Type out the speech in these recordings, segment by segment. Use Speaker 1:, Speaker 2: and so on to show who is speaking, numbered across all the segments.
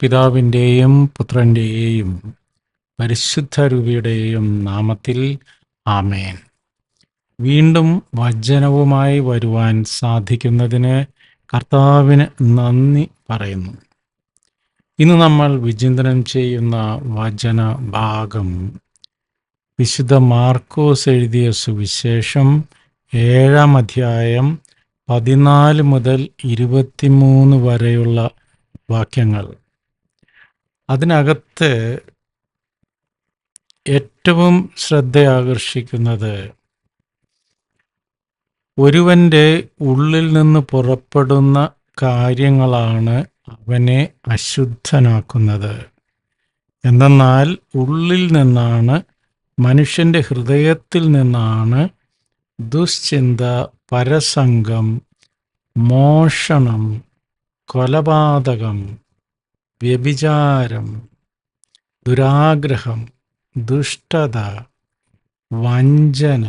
Speaker 1: പിതാവിൻ്റെയും പുത്രൻ്റെയും പരിശുദ്ധ രൂപിയുടെയും നാമത്തിൽ ആമേൻ. വീണ്ടും വചനവുമായി വരുവാൻ സാധിക്കുന്നതിന് കർത്താവിന് നന്ദി പറയുന്നു. ഇന്ന് നമ്മൾ വിചിന്തനം ചെയ്യുന്ന വചന ഭാഗം വിശുദ്ധ മാർക്കോസ് എഴുതിയ സുവിശേഷം 7-ാം അധ്യായം 14 മുതൽ 23 വരെയുള്ള വാക്യങ്ങൾ. അതിനകത്ത് ഏറ്റവും ശ്രദ്ധയാകർഷിക്കുന്നത് ഒരുവൻ്റെ ഉള്ളിൽ നിന്ന് പുറപ്പെടുന്ന കാര്യങ്ങളാണ് അവനെ അശുദ്ധനാക്കുന്നത്. എന്തെന്നാൽ ഉള്ളിൽ നിന്നാണ്, മനുഷ്യൻ്റെ ഹൃദയത്തിൽ നിന്നാണ് ദുശ്ചിന്ത, പരസംഗം, മോഷണം, കൊലപാതകം, വ്യഭിചാരം, ദുരാഗ്രഹം, ദുഷ്ടത, വഞ്ചന,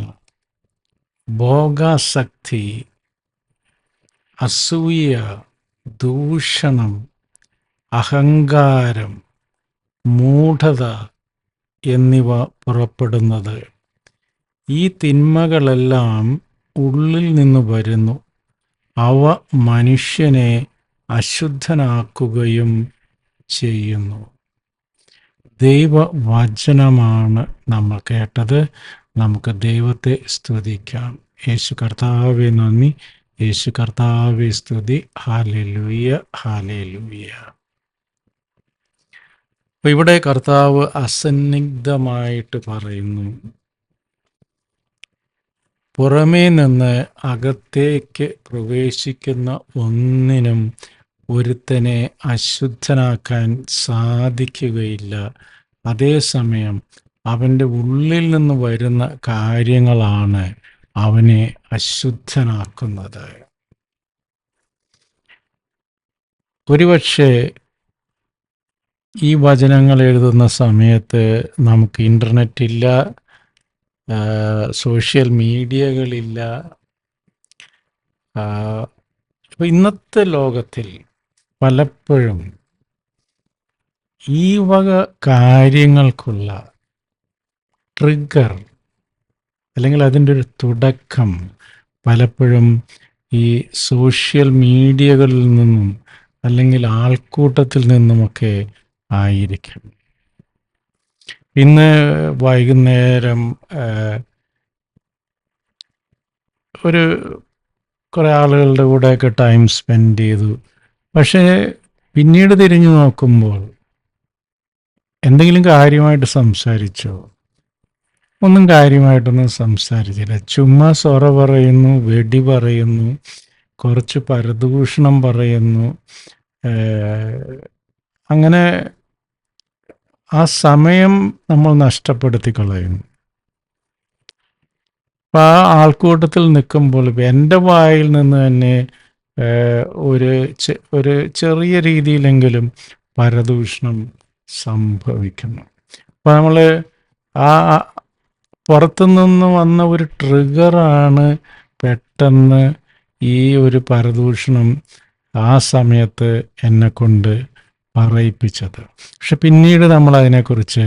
Speaker 1: ഭോഗാസക്തി, അസൂയ, ദൂഷണം, അഹങ്കാരം, മൂഢത എന്നിവ പുറപ്പെടുന്നത്. ഈ തിന്മകളെല്ലാം ഉള്ളിൽ നിന്ന് വരുന്നു. അവ മനുഷ്യനെ അശുദ്ധനാക്കുകയും ചെയ്യുന്നു. ദൈവവചനമാണ് നമ്മൾ കേട്ടത്. നമുക്ക് ദൈവത്തെ സ്തുതിക്കാം. യേശു കർത്താവേ നന്ദി, യേശു കർത്താവേ സ്തുതി. Hallelujah, hallelujah. അപ്പോൾ ഇവിടെ കർത്താവ് അസന്നിഗ്ധമായിട്ട് പറയുന്നു, പുറമേ നിന്ന് അകത്തേക്ക് പ്രവേശിക്കുന്ന ഒന്നിനും ഒരുത്തനെ അശുദ്ധനാക്കാൻ സാധിക്കുകയില്ല. അതേസമയം അവൻ്റെ ഉള്ളിൽ നിന്ന് വരുന്ന കാര്യങ്ങളാണ് അവനെ അശുദ്ധനാക്കുന്നത്. ഒരുപക്ഷെ ഈ വചനങ്ങൾ എഴുതുന്ന സമയത്ത് നമുക്ക് ഇൻ്റർനെറ്റ് ഇല്ല, സോഷ്യൽ മീഡിയകളില്ല. അപ്പോൾ ഇന്നത്തെ ലോകത്തിൽ പലപ്പോഴും ഈ വക കാര്യങ്ങൾക്കുള്ള ട്രിഗർ അല്ലെങ്കിൽ അതിൻ്റെ ഒരു തുടക്കം പലപ്പോഴും ഈ സോഷ്യൽ മീഡിയകളിൽ നിന്നും അല്ലെങ്കിൽ ആൾക്കൂട്ടത്തിൽ നിന്നുമൊക്കെ ആയിരിക്കും. ഇന്ന് വൈകുന്നേരം കുറേ ആളുകളുടെ കൂടെയൊക്കെ ടൈം സ്പെൻഡ് ചെയ്തു. പക്ഷേ പിന്നീട് തിരിഞ്ഞു നോക്കുമ്പോൾ എന്തെങ്കിലും കാര്യമായിട്ട് സംസാരിച്ചോ? ഒന്നും കാര്യമായിട്ടൊന്നും സംസാരിച്ചില്ല. ചുമ്മാ സൊറ പറയുന്നു, വെടി പറയുന്നു, കുറച്ച് പരദൂഷണം പറയുന്നു. അങ്ങനെ ആ സമയം നമ്മൾ നഷ്ടപ്പെടുത്തി കളയുന്നു. അപ്പം ആ ആൾക്കൂട്ടത്തിൽ നിൽക്കുമ്പോൾ എൻ്റെ വായിൽ നിന്ന് തന്നെ ഒരു ചെറിയ രീതിയിലെങ്കിലും പരദൂഷണം സംഭവിക്കുന്നു. അപ്പം നമ്മൾ ആ പുറത്തുനിന്ന് വന്ന ഒരു ട്രിഗറാണ് പെട്ടെന്ന് ഈ ഒരു പരദൂഷണം ആ സമയത്ത് എന്നെക്കൊണ്ട് പറയിപ്പിച്ചത്. പക്ഷെ പിന്നീട് നമ്മൾ അതിനെക്കുറിച്ച്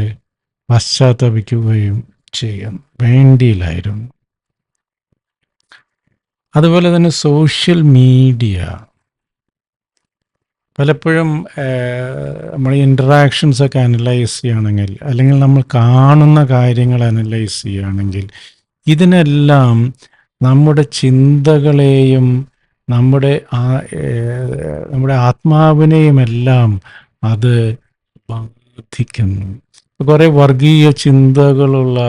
Speaker 1: പശ്ചാത്തപിക്കുകയും ചെയ്യും. വേണ്ടിയില്ലായിരുന്നു. അതുപോലെ തന്നെ സോഷ്യൽ മീഡിയ പലപ്പോഴും നമ്മൾ ഇൻറ്ററാക്ഷൻസൊക്കെ അനലൈസ് ചെയ്യുകയാണെങ്കിൽ, അല്ലെങ്കിൽ നമ്മൾ കാണുന്ന കാര്യങ്ങൾ അനലൈസ് ചെയ്യുകയാണെങ്കിൽ, ഇതിനെല്ലാം നമ്മുടെ ചിന്തകളെയും നമ്മുടെ ആത്മാവിനെയുമെല്ലാം അത് ബാധിക്കുന്നു. കുറേ വർഗീയ ചിന്തകളുള്ള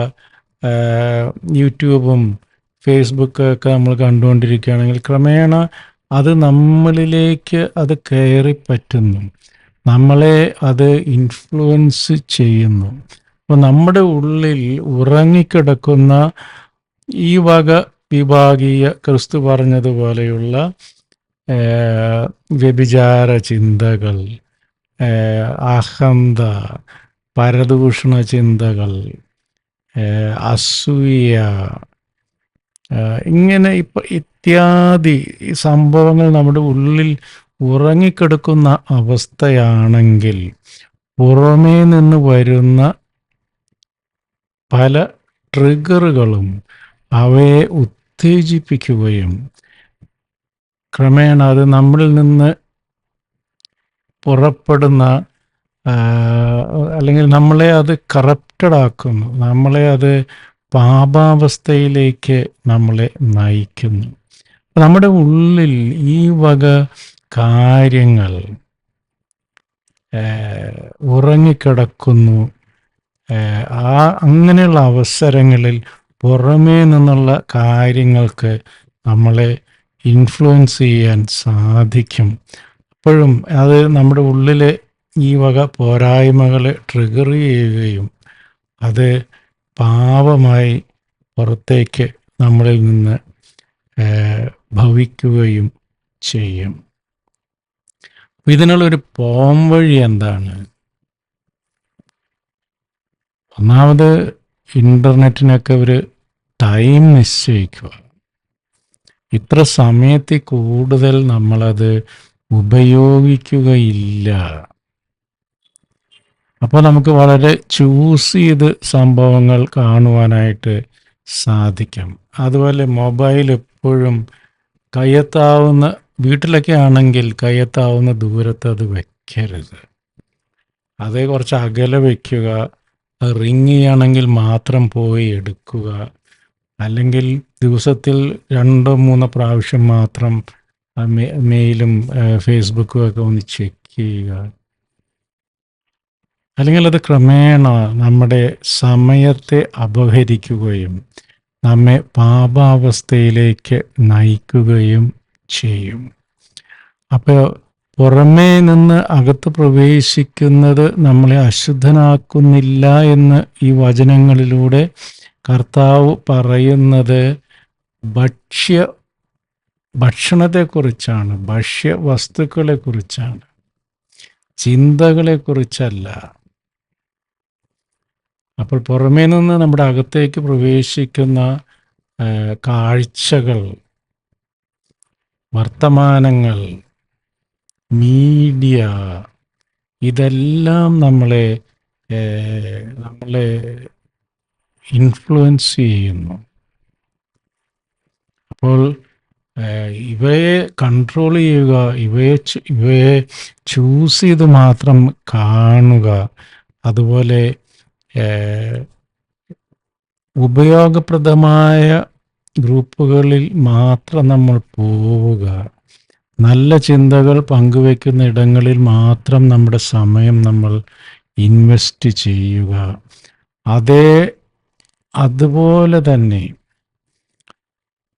Speaker 1: യൂട്യൂബും ഫേസ്ബുക്കൊക്കെ നമ്മൾ കണ്ടുകൊണ്ടിരിക്കുകയാണെങ്കിൽ ക്രമേണ അത് നമ്മളിലേക്ക് അത് കയറിപ്പറ്റുന്നു, നമ്മളെ അത് ഇൻഫ്ലുവൻസ് ചെയ്യുന്നു. അപ്പോൾ നമ്മുടെ ഉള്ളിൽ ഉറങ്ങിക്കിടക്കുന്ന ഈ വക വിഭാഗീയ, ക്രിസ്തു പറഞ്ഞതുപോലെയുള്ള വ്യഭിചാര ചിന്തകൾ, അഹന്ത, പരദൂഷണ ചിന്തകൾ, അസൂയ, ഇങ്ങനെ ഇത്യാദി സംഭവങ്ങൾ നമ്മുടെ ഉള്ളിൽ ഉറങ്ങിക്കിടക്കുന്ന അവസ്ഥയാണെങ്കിൽ പുറമേ നിന്ന് വരുന്ന പല ട്രിഗറുകളും അവയെ ഉത്തേജിപ്പിക്കുകയും ക്രമേണ അത് നമ്മളിൽ നിന്ന് പുറപ്പെടുന്ന അല്ലെങ്കിൽ നമ്മളെ അത് കറപ്റ്റഡ് ആക്കുന്നു, നമ്മളെ അത് പാപാവസ്ഥയിലേക്ക് നമ്മളെ നയിക്കുന്നു. നമ്മുടെ ഉള്ളിൽ ഈ വക കാര്യങ്ങൾ ഉറങ്ങിക്കിടക്കുന്നു. അങ്ങനെയുള്ള അവസരങ്ങളിൽ പുറമേ നിന്നുള്ള കാര്യങ്ങൾക്ക് നമ്മളെ ഇൻഫ്ലുവൻസ് ചെയ്യാൻ സാധിക്കും. അപ്പോഴും അത് നമ്മുടെ ഉള്ളിലെ ഈ വക പോരായ്മകളെ ട്രിഗർ ചെയ്യുകയും അത് പാപമായി പുറത്തേക്ക് നമ്മളിൽ നിന്ന് ഭവിക്കുകയും ചെയ്യും. ഇതിനുള്ളൊരു പോം വഴി എന്താണ്? ഒന്നാമത് ഇൻ്റർനെറ്റിനൊക്കെ ഒരു ടൈം നിശ്ചയിക്കുക. ഇത്ര സമയത്തിൽ കൂടുതൽ നമ്മളത് ഉപയോഗിക്കുകയില്ല. അപ്പോൾ നമുക്ക് വളരെ ചൂസ് ചെയ്ത് സംഭവങ്ങൾ കാണുവാനായിട്ട് സാധിക്കും. അതുപോലെ മൊബൈൽ എപ്പോഴും കയ്യെത്താവുന്ന, വീട്ടിലൊക്കെ ആണെങ്കിൽ കയ്യെത്താവുന്ന ദൂരത്ത് അത് വയ്ക്കരുത്. അത് കുറച്ച് അകലെ വയ്ക്കുക. റിങ് ചെയ്യുകയാണെങ്കിൽ മാത്രം പോയി എടുക്കുക. അല്ലെങ്കിൽ ദിവസത്തിൽ 2-3 പ്രാവശ്യം മാത്രം മെയിലും ഫേസ്ബുക്കും ഒക്കെ ഒന്ന് ചെക്ക് ചെയ്യുക. അല്ലെങ്കിൽ അത് ക്രമേണ നമ്മുടെ സമയത്തെ അപഹരിക്കുകയും നമ്മെ പാപാവസ്ഥയിലേക്ക് നയിക്കുകയും ചെയ്യും. അപ്പോൾ പുറമേ നിന്ന് അകത്ത് പ്രവേശിക്കുന്നത് നമ്മളെ അശുദ്ധനാക്കുന്നില്ല എന്ന് ഈ വചനങ്ങളിലൂടെ കർത്താവ് പറയുന്നത് ഭക്ഷണത്തെക്കുറിച്ചാണ്, ഭക്ഷ്യവസ്തുക്കളെക്കുറിച്ചാണ്, ചിന്തകളെക്കുറിച്ചല്ല. അപ്പോൾ പുറമേ നിന്ന് നമ്മുടെ അകത്തേക്ക് പ്രവേശിക്കുന്ന കാഴ്ചകൾ, വർത്തമാനങ്ങൾ, മീഡിയ, ഇതെല്ലാം നമ്മളെ ഇൻഫ്ലുവൻസ് ചെയ്യുന്നു. അപ്പോൾ ഇവയെ കൺട്രോൾ ചെയ്യുക, ഇവയെ ചൂസ് ചെയ്ത് മാത്രം കാണുക. അതുപോലെ ഉപയോഗപ്രദമായ ഗ്രൂപ്പുകളിൽ മാത്രം നമ്മൾ പോവുക. നല്ല ചിന്തകൾ പങ്കുവയ്ക്കുന്ന ഇടങ്ങളിൽ മാത്രം നമ്മുടെ സമയം നമ്മൾ ഇൻവെസ്റ്റ് ചെയ്യുക. അതുപോലെ തന്നെ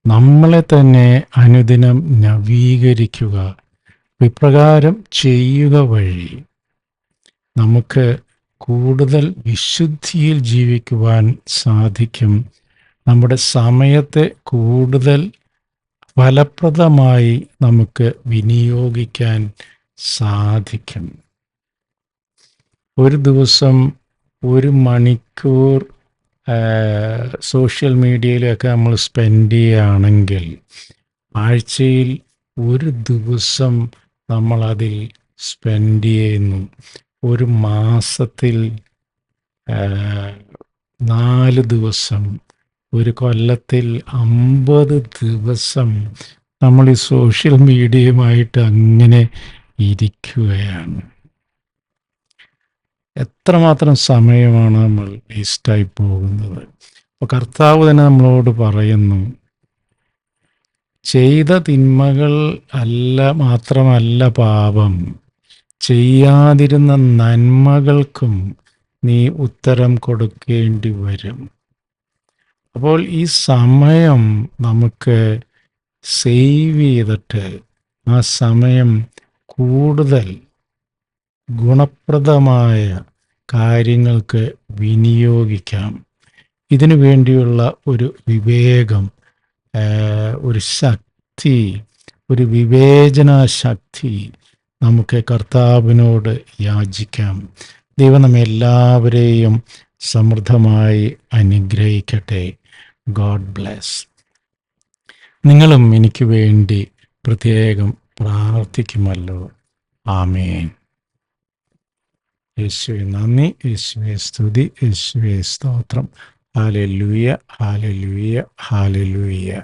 Speaker 1: നമ്മളെ തന്നെ അനുദിനം നവീകരിക്കുക. ഇപ്രകാരം ചെയ്യുക വഴി നമുക്ക് കൂടുതൽ വിശുദ്ധിയിൽ ജീവിക്കുവാൻ സാധിക്കും. നമ്മുടെ സമയത്തെ കൂടുതൽ ഫലപ്രദമായി നമുക്ക് വിനിയോഗിക്കാൻ സാധിക്കും. ഒരു ദിവസം 1 മണിക്കൂർ സോഷ്യൽ മീഡിയയിലൊക്കെ നമ്മൾ സ്പെൻഡ് ചെയ്യുകയാണെങ്കിൽ ആഴ്ചയിൽ 1 ദിവസം നമ്മളതിൽ സ്പെൻഡ് ചെയ്യുന്നു. ഒരു മാസത്തിൽ 4 ദിവസം, ഒരു കൊല്ലത്തിൽ 50 ദിവസം നമ്മൾ ഈ സോഷ്യൽ മീഡിയയുമായിട്ട് അങ്ങനെ ഇരിക്കുകയാണ്. എത്രമാത്രം സമയമാണ് നമ്മൾ വേസ്റ്റായി പോകുന്നത്. അപ്പോൾ കർത്താവ് തന്നെ നമ്മളോട് പറയുന്നു, ചെയ്ത തിന്മകൾ മാത്രമല്ല പാപം, ചെയ്യാതിരുന്ന നന്മകൾക്കും നീ ഉത്തരം കൊടുക്കേണ്ടി വരും. അപ്പോൾ ഈ സമയം നമുക്ക് സേവ് ചെയ്തിട്ട് ആ സമയം കൂടുതൽ ഗുണപ്രദമായ കാര്യങ്ങൾക്ക് വിനിയോഗിക്കാം. ഇതിനു വേണ്ടിയുള്ള ഒരു വിവേകം, ഒരു ശക്തി, ഒരു വിവേചന ശക്തി നമുക്ക് കർത്താവിനോട് യാചിക്കാം. ദൈവം നമ്മെ എല്ലാവരെയും സമൃദ്ധമായി അനുഗ്രഹിക്കട്ടെ. God bless. നിങ്ങളും എനിക്ക് വേണ്ടി പ്രത്യേകം പ്രാർത്ഥിക്കുമല്ലോ. ആമേൻ. യേശുവെ നന്ദി, യേശുവെ സ്തുതി, യേശുവെ സ്തോത്രം. Hallelujah, hallelujah, hallelujah.